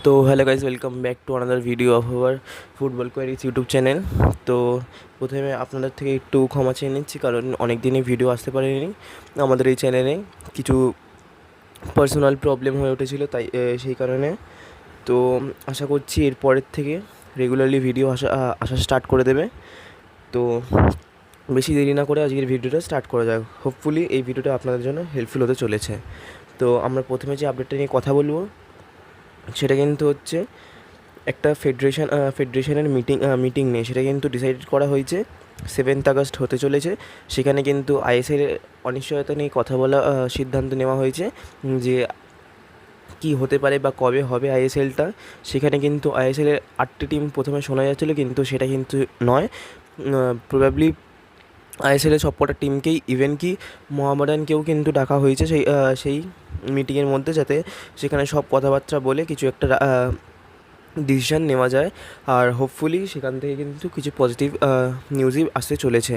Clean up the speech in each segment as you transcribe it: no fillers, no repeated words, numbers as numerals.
তো hello guys, welcome back to another video of our football queries YouTube channel. তো প্রথমে আপনাদের থেকে একটু ক্ষমা চেয়ে নিচ্ছি, কারণ অনেক দিনই ভিডিও আসতে পারেনি আমাদের এই চ্যানেলে। কিছু পার্সোনাল প্রবলেম হয়ে উঠেছিল, তাই সেই কারণে। তো আশা করছি এরপরের থেকে রেগুলারলি ভিডিও আসা স্টার্ট করে দেবে। তো বেশি দেরি না করে আজকের ভিডিওটা স্টার্ট করা যাক। হোপফুলি এই ভিডিওটা আপনাদের জন্য হেল্পফুল হতে চলেছে। তো আমরা প্রথমে যে আপডেটটা নিয়ে কথা বলবো সেটা কিন্তু হচ্ছে একটা ফেডারেশনের মিটিং নিয়ে। সেটা কিন্তু ডিসাইড করা হয়েছে 7th আগস্ট হতে চলেছে। সেখানে কিন্তু আইএসএল অনিশ্চয়তা নিয়ে কথা বলা সিদ্ধান্ত নেওয়া হয়েছে যে কী হতে পারে বা কবে হবে আইএসএলটা। সেখানে কিন্তু আইএসএলের 8টি টিম প্রথমে শোনা যাচ্ছিলো, কিন্তু সেটা কিন্তু নয়। প্রবাবলি আইএসএলের সবকটা টিমকেই, ইভেন কি মোহামেডানকেও কিন্তু ডাকা হয়েছে সেই মিটিংয়ের মধ্যে, যাতে সেখানে সব কথাবার্তা বলে কিছু একটা ডিসিশান নেওয়া যায়। আর হোপফুলি সেখান থেকে কিন্তু কিছু পজিটিভ নিউজই আসতে চলেছে।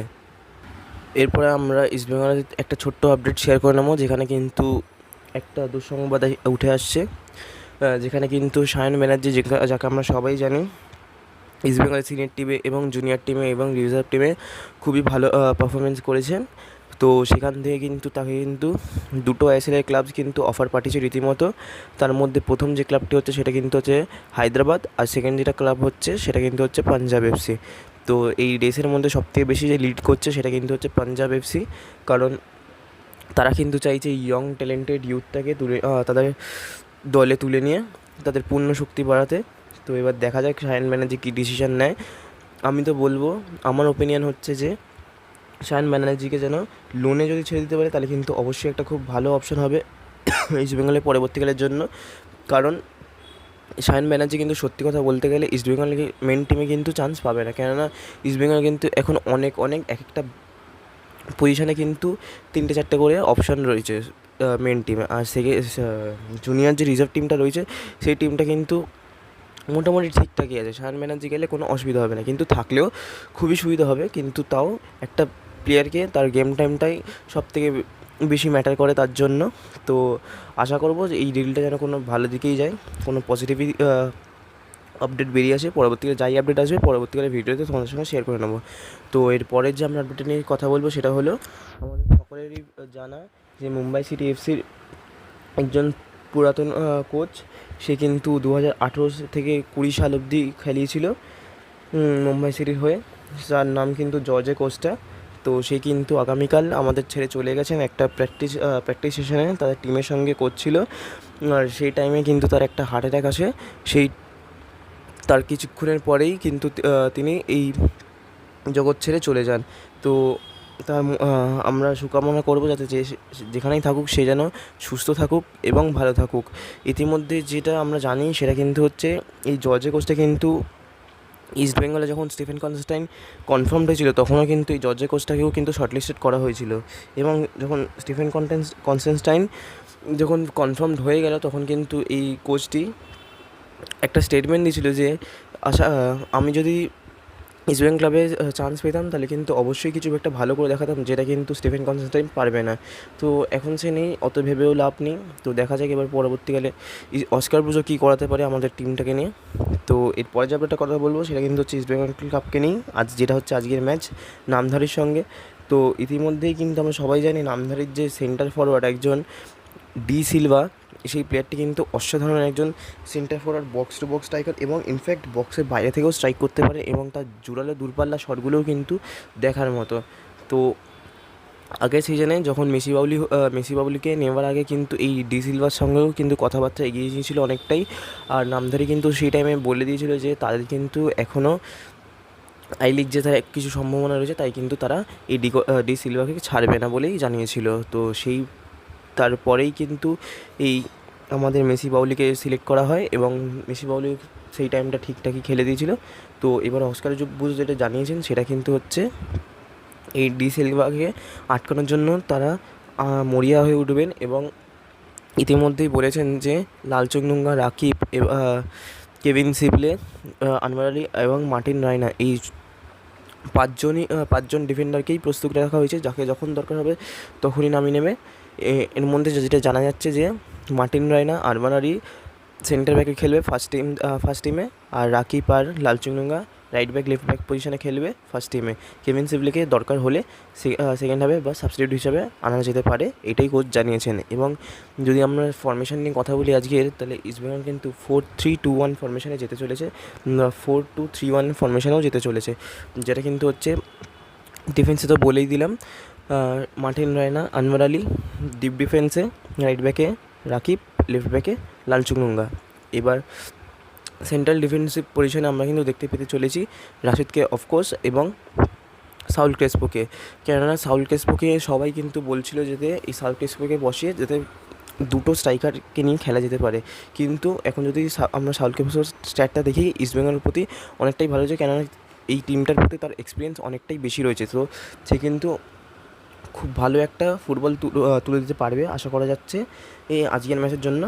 এরপরে আমরা ইস্টবেঙ্গলের একটা ছোট্ট আপডেট শেয়ার করে নেবো, যেখানে কিন্তু একটা দুঃসংবাদ উঠে আসছে। যেখানে কিন্তু সায়ন ব্যানার্জি, যাকে আমরা সবাই জানি, ইস্টবেঙ্গলের সিনিয়র টিমে এবং জুনিয়র টিমে এবং রিজার্ভ টিমে খুবই ভালো পারফরমেন্স করেছেন। তো সেখান থেকে কিন্তু তাকে কিন্তু দুটো আইএসএলের ক্লাব কিন্তু অফার পাঠিয়েছে রীতিমতো। তার মধ্যে প্রথম যে ক্লাবটি হচ্ছে সেটা কিন্তু হচ্ছে হায়দ্রাবাদ, আর সেকেন্ড যেটা ক্লাব হচ্ছে সেটা কিন্তু হচ্ছে পাঞ্জাব এফসি। তো এই রেসের মধ্যে সবথেকে বেশি যে লিড করছে সেটা কিন্তু হচ্ছে পাঞ্জাব এফসি, কারণ তারা কিন্তু চাইছে ইয়ং ট্যালেন্টেড ইউথটাকে তাদের দলে তুলে নিয়ে তাদের পূর্ণ শক্তি বাড়াতে। তো এবার দেখা যাক সায়ন ব্যানার্জি কী ডিসিশান নেয়। আমি তো বলবো, আমার ওপিনিয়ন হচ্ছে যে সায়ন ব্যানার্জিকে যেন লোনে যদি ছেড়ে দিতে পারে, তাহলে কিন্তু অবশ্যই একটা খুব ভালো অপশন হবে ইস্টবেঙ্গলের পরবর্তীকালের জন্য। কারণ সায়ন ব্যানার্জি কিন্তু সত্যি কথা বলতে গেলে ইস্টবেঙ্গলের মেন টিমে কিন্তু চান্স পাবে না, কেননা ইস্টবেঙ্গল কিন্তু এখন অনেক এক একটা পজিশানে কিন্তু 3-4টে করে অপশান রয়েছে মেন টিমে। আর জুনিয়র যে রিজার্ভ টিমটা রয়েছে সেই টিমটা কিন্তু মোটামুটি ঠিকঠাকই আছে। সায়ন ব্যানার্জি গেলে কোনো অসুবিধা হবে না, কিন্তু থাকলেও খুবই সুবিধা হবে। কিন্তু তাও একটা প্লেয়ারকে তার গেম টাইমটাই সবথেকে বেশি ম্যাটার করে তার জন্য। তো আশা করবো যে এই ডিলটা যেন কোনো ভালো দিকেই যায়, কোনো পজিটিভই আপডেট বেরিয়ে আসে। পরবর্তীকালে যাই আপডেট আসবে পরবর্তীকালে ভিডিওতে তোমাদের সঙ্গে শেয়ার করে নেবো। তো এরপরের যে আমরা আপডেট নিয়ে কথা বলবো সেটা হলো আমাদের সকলেরই জানা যে মুম্বাই সিটি এফসির একজন পুরাতন কোচ, সে কিন্তু 2018 থেকে 20 সাল অবধি খেলিয়েছিল মুম্বাই সিটির হয়ে। যার নাম কিন্তু জর্জে কোস্টা। তো সে কিন্তু আগামীকাল আমাদের ছেড়ে চলে গেছেন। একটা প্র্যাকটিস সেশনে তাদের টিমের সঙ্গে করছিল, আর সেই টাইমে কিন্তু তার একটা হার্ট অ্যাটাক আসে। তার কিছুক্ষণের পরেই কিন্তু তিনি এই জগৎ ছেড়ে চলে যান। তো তার আমরা শুভকামনা করবো যাতে যেখানেই থাকুক সে যেন সুস্থ থাকুক এবং ভালো থাকুক। ইতিমধ্যে যেটা আমরা জানি সেটা কিন্তু হচ্ছে এই জর্জে কোচটা কিন্তু ইস্টবেঙ্গলে যখন স্টিফেন কনস্ট্যান্টাইন কনফার্মড হয়েছিল, তখনও কিন্তু এই জর্জে কোচটাকেও কিন্তু শর্টলিস্টেড করা হয়েছিল। এবং যখন স্টিফেন কনস্ট্যান্টাইন যখন কনফার্মড হয়ে গেল, তখন কিন্তু এই কোচটি একটা স্টেটমেন্ট দিয়েছিল যে আমি যদি ইস্টবেঙ্গল ক্লাবে চান্স পেতাম তাহলে কিন্তু অবশ্যই কিছু একটা ভালো করে দেখাতাম, যেটা কিন্তু স্টিফেন কনস্ট্যান্টাইন পারবে না। তো এখন সে নেই, অত ভেবেও লাভ নেই। তো দেখা যাক এবার পরবর্তীকালে অস্কার ব্রুজো কী করাতে পারে আমাদের টিমটাকে নিয়ে। তো এরপরে যে একটা কথা বলবো সেটা কিন্তু হচ্ছে ইস্টবেঙ্গল ক্লাবকে নিয়েই, যেটা হচ্ছে আজকের ম্যাচ নামধারীর সঙ্গে। তো ইতিমধ্যেই কিন্তু আমরা সবাই জানি নামধারীর যে সেন্টার ফরওয়ার্ড একজন ডি সিলভা, সেই প্লেয়ারটি কিন্তু অসাধারণ একজন centre forward, box to box striker, এবং ইনফ্যাক্ট বক্সের বাইরে থেকেও স্ট্রাইক করতে পারে, এবং তার জোরালো দূরপাল্লা শটগুলোও কিন্তু দেখার মতো। তো আগের সিজনে যখন মেসি বাবুলিকে নেওয়ার আগে কিন্তু এই ডি সিলভার সঙ্গেও কিন্তু কথাবার্তা এগিয়ে গিয়েছিল অনেকটাই। আর নামধারী কিন্তু সেই টাইমে বলে দিয়েছিল যে তাদের কিন্তু এখনও আই লিগ জেতার কিছু সম্ভাবনা রয়েছে, তাই কিন্তু তারা এই ডি সিলভাকে ছাড়বে না বলেই জানিয়েছিল। তো তারপরেই কিন্তু এই আমাদের মেসি বাউলিকে সিলেক্ট করা হয়, এবং মেসি বাউলি সেই টাইমটা ঠিকঠাকই খেলে দিয়েছিল। তো এবার অস্কার বুজ যেটা জানিয়েছেন সেটা কিন্তু হচ্ছে এই ডি সিলভাকে আটকানোর জন্য তারা মরিয়া হয়ে উঠবেন, এবং ইতিমধ্যেই বলেছেন যে লালচুংনুঙ্গা, রাকিব, কেভিন সিবলে, আনওয়ার আলী এবং মার্টিন রায়না, এই পাঁচজন ডিফেন্ডারকেই প্রস্তুত রাখা হয়েছে, যাকে যখন দরকার হবে তখনই নামিয়ে নেবে। এর মধ্যে যেটা জানা যাচ্ছে যে মার্টিন রায়না, আনওয়ার আলী, সেন্টার ব্যাকে খেলবে ফার্স্ট টিমে, আর রাকিব আর Lalchungnunga right back left back পজিশনে খেলবে ফার্স্ট টিমে। কেভিন সিভলিকে দরকার হলে সেকেন্ড হাফে বা সাবস্টিটিউট হিসাবে আনা যেতে পারে, এটাই কোচ জানিয়েছেন। এবং যদি আমরা ফরমেশন নিয়ে কথা বলি আজকের, তাহলে ইস্টবেঙ্গল কিন্তু 4-3-2-1 ফরমেশনে যেতে চলেছে, 4-2-3-1 ফরমেশনেও যেতে চলেছে, যেটা কিন্তু হচ্ছে ডিফেন্সে তো বলেই দিলাম, মার্টিন রায়না, আনওয়ার আলী, ডিপ ডিফেন্সে রাইট ব্যাকে রাকিব, লেফট ব্যাকে লালচুংডুঙ্গা। এবার সেন্ট্রাল ডিফেন্সিভ পজিশনে আমরা কিন্তু দেখতে পেতে চলেছি রাশিদকে অফকোর্স এবং সাউল ক্রেসপোকে। কেননা সাউল ক্রেসপোকে সবাই কিন্তু বলছিল যাতে এই সাউল ক্রেসপোকে বসিয়ে যাতে দুটো স্ট্রাইকারকে নিয়ে খেলা যেতে পারে, কিন্তু এখন যদি আমরা সাউল ক্রেসপোর স্ট্যাটটা দেখি, ইস্টবেঙ্গলের প্রতি অনেকটাই ভালো হয়েছে, কেননা এই টিমটার প্রতি তার এক্সপিরিয়েন্স অনেকটাই বেশি রয়েছে। তো সে কিন্তু খুব ভালো একটা ফুটবল তুলে দিতে পারবে আশা করা যাচ্ছে এই আজকের ম্যাচের জন্য।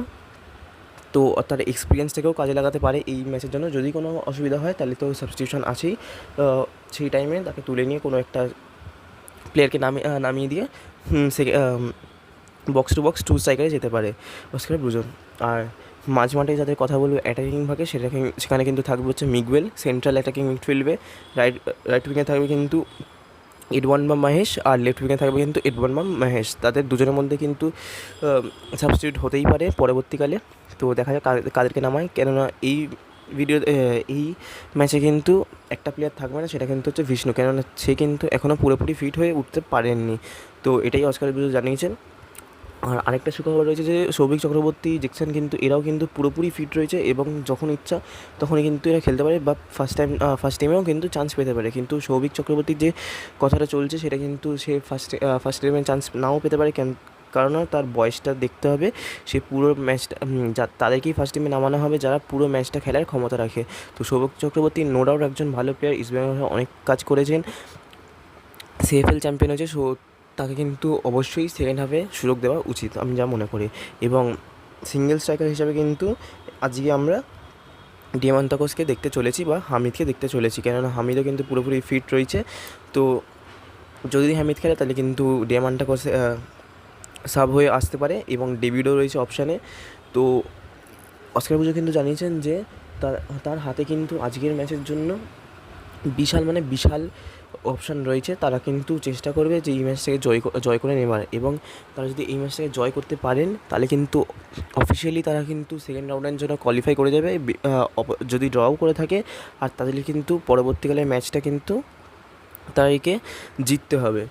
তো তার এক্সপিরিয়েন্সটাকেও কাজে লাগাতে পারে এই ম্যাচের জন্য। যদি কোনো অসুবিধা হয় তাহলে তো সাবস্টিটিউশন আছেই, সেই টাইমে তাকে তুলে নিয়ে কোনো একটা প্লেয়ারকে নামিয়ে দিয়ে সে বক্স টু বক্স 2 স্ট্রাইকারে যেতে পারে অস্কার ব্রুজন। আর মাঝমাঠে যাদের কথা বলবো অ্যাটাকিং ভাগে, সেখানে কিন্তু থাকবে হচ্ছে মিগুয়েল সেন্ট্রাল অ্যাটাকিং মিডফিল্ডে, রাইট উইংয়ে থাকবে কিন্তু এডওয়ানবাম মাহেশ, আর লেফট উইংয়ে থাকবে কিন্তু এডওয়ানবাম মাহেশ। তাদের দুজনের মধ্যে কিন্তু সাবস্টিটিউট হতেই পারে পরবর্তীকালে, তো দেখা যাক কাদেরকে নামায়। কেননা এই ম্যাচে কিন্তু একটা প্লেয়ার থাকবে না, সেটা কিন্তু হচ্ছে বিষ্ণু, কেননা সে কিন্তু এখনও পুরোপুরি ফিট হয়ে উঠতে পারেননি। তো এটাই অস্কার ব্রুজো জানিয়েছেন। আর আরেকটা সুখবর রয়েছে যে সৌভিক চক্রবর্তী, জ্যাকসন কিন্তু এরাও কিন্তু পুরোপুরি ফিট রয়েছে এবং যখন ইচ্ছা তখনই কিন্তু এরা খেলতে পারে, বা ফার্স্ট টাইমেও কিন্তু চান্স পেতে পারে। কিন্তু সৌভিক চক্রবর্তীর যে কথাটা চলছে সেটা কিন্তু সে ফার্স্ট টাইমে চান্স নাও পেতে পারে, কারণ তার বয়সটা দেখতে হবে। সে পুরো ম্যাচটা তাদেরকেই ফার্স্ট টিমে নামানো হবে যারা পুরো ম্যাচটা খেলার ক্ষমতা রাখে। তো সৌভিক চক্রবর্তী নো ডাউট একজন ভালো প্লেয়ার, ইস্টবেঙ্গল অনেক কাজ করেছেন, সিএফএল চ্যাম্পিয়ন হয়েছে, সো তাকে কিন্তু অবশ্যই সেকেন্ড হাফে সুযোগ দেওয়া উচিত আমি যা মনে করি। এবং সিঙ্গেল স্ট্রাইকার হিসাবে কিন্তু আজকে আমরা ডিয়ামান্তাকোসকে দেখতে চলেছি বা হামিদকে দেখতে চলেছি, কেননা হামিদও কিন্তু পুরোপুরি ফিট রয়েছে। তো যদি হামিদ খেলে তাহলে কিন্তু ডিয়ামান্তাকোস সাব হয়ে আসতে পারে, এবং ডেভিডও রয়েছে অপশানে। তো অস্কার ব্রুজো কিন্তু জানিয়েছেন যে তার হাতে কিন্তু আজকের ম্যাচের জন্য বিশাল অপশান রয়েছে। তারা কিন্তু চেষ্টা করবে যে এই ম্যাচটাকে জয় করে নেবার, এবং তারা যদি এই ম্যাচটাকে জয় করতে পারেন তাহলে কিন্তু অফিসিয়ালি তারা কিন্তু সেকেন্ড রাউন্ডের জন্য কোয়ালিফাই করে যাবে। যদি ড্রও করে থাকে আর তাদের কিন্তু পরবর্তীকালে ম্যাচটা কিন্তু তাদেরকে জিততে হবে,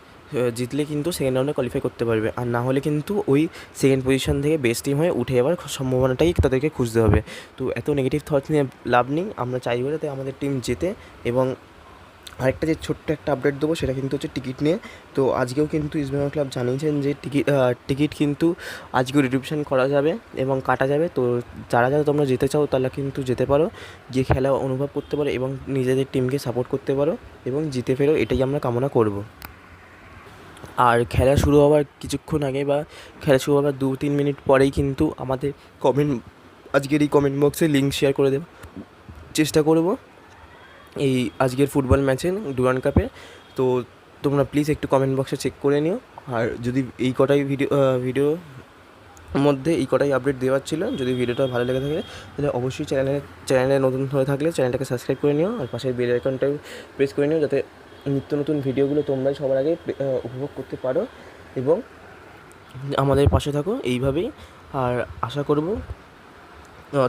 জিতলে কিন্তু সেকেন্ড রাউন্ডে কোয়ালিফাই করতে পারবে, আর না হলে কিন্তু ওই সেকেন্ড পজিশন থেকে বেস্ট টিম হয়ে উঠে যাওয়ার সম্ভাবনাটাই তাদেরকে খুঁজতে হবে। তো এত নেগেটিভ থটস নিয়ে লাভ নেই, আমরা চাইব যাতে আমাদের টিম জেতে। এবং আরেকটা যে ছোট্ট একটা আপডেট দেবো সেটা কিন্তু হচ্ছে টিকিট নিয়ে। তো আজকেও কিন্তু ইস্টবেঙ্গল ক্লাব জানিয়েছেন যে টিকিট কিন্তু আজকেও রিডিউশন করা যাবে এবং কাটা যাবে। তো যারা তোমরা যেতে চাও তারা কিন্তু যেতে পারো, গিয়ে খেলা অনুভব করতে পারো এবং নিজেদের টিমকে সাপোর্ট করতে পারো এবং জিতে ফেরো, এটাই আমরা কামনা করব। আর খেলা শুরু হওয়ার কিছুক্ষণ আগে বা খেলা শুরু হওয়ার 2-3 মিনিট পরেই কিন্তু আমাদের আজকের এই কমেন্ট বক্সে লিঙ্ক শেয়ার করে দেওয়ার চেষ্টা করব এই আজকের ফুটবল ম্যাচে ডুরান্ড কাপে। তো তোমরা প্লিজ একটু কমেন্ট বক্সে চেক করে নিও। আর যদি এই কটাই ভিডিও মধ্যে এই কটাই আপডেট দেওয়ার ছিল, যদি ভিডিওটা ভালো লেগে থাকে তাহলে অবশ্যই চ্যানেলে নতুন হয়ে থাকলে চ্যানেলটাকে সাবস্ক্রাইব করে নিও, আর পাশের বেল আইকনটাও প্রেস করে নিও, যাতে নিত্য নতুন ভিডিওগুলো তোমরাই সবার আগে উপভোগ করতে পারো এবং আমাদের পাশে থাকো এইভাবেই। আর আশা করব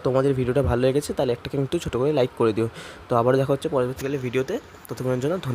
তোমাদের ভিডিওটা ভালো লেগেছে, তাহলে একটা কিন্তু ছোটো করে লাইক করে দিও। তো আবার দেখা হচ্ছে পরবর্তীকালে ভিডিওতে, ততক্ষণের জন্য ধন্যবাদ।